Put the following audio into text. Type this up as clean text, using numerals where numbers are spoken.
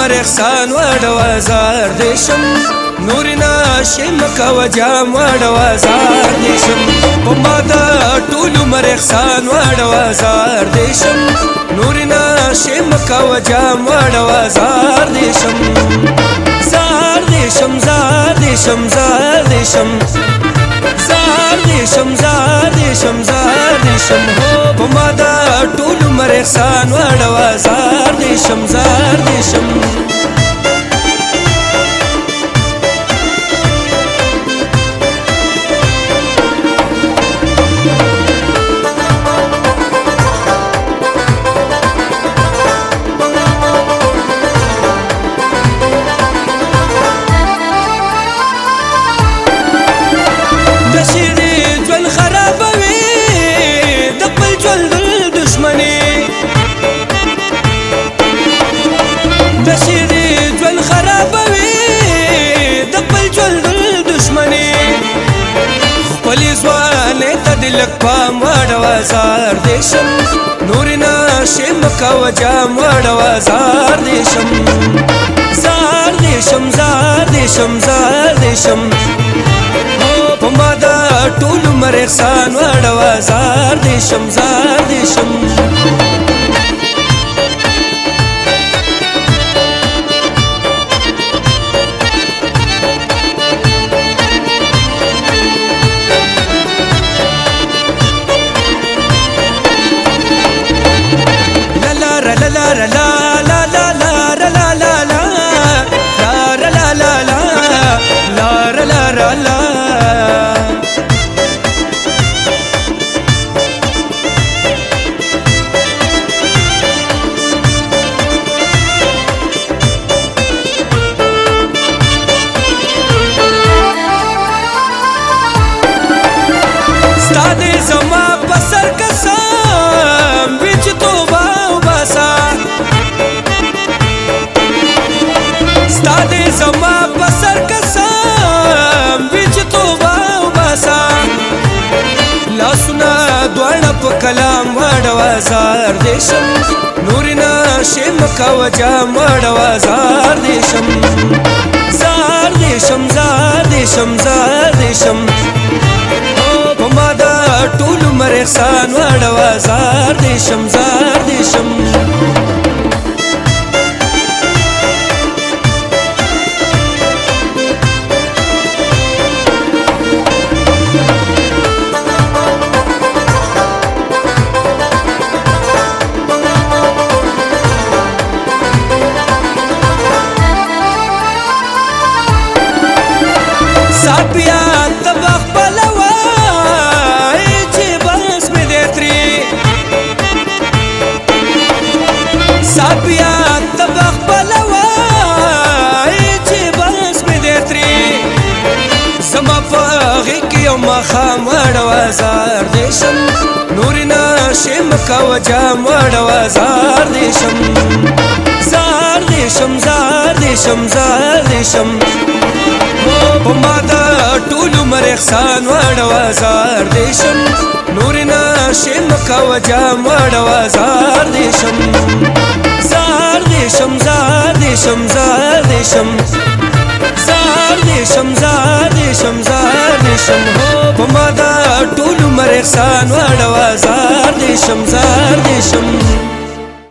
عمر احسان وړو زار دیشم نور ناشم کو جام وړو زار دیشم په ما د ټول عمر احسان وړو زار دیشم نور ناشم کو جام وړو زار دیشم زار دیشم زار دیشم زار دیشم زار دیشم زار دیشم زار دیشم هو په ما د ټول عمر احسان وړو زار دیشم زار دیشم دلک پام وړو زار دیشم نور ناشم کو جام وړو زار دیشم زار دیشم زار دیشم زار دیشم هو په ما د ټول عمر احسان وړو زار دیشم زار دیشم کلام وړو زار دیشم نور ناشم کو جام وړو زار دیشم زار دیشم زار دیشم زار دیشم او په ما د ټول عمر احسان وړو زار دیشم زار دیشم خام وړو زار دیشم نور ناشم کو جام وړو زار دیشم زار دیشم زار دیشم زار دیشم په ما د ټول عمر احسان وړو زار دیشم نور ناشم کو جام وړو زار دیشم زار دیشم زار دیشم زار دیشم زار دیشم زار دیشم زار دیشم هو په ما د ټول عمر احسان وړو زار دیشم زار دیشم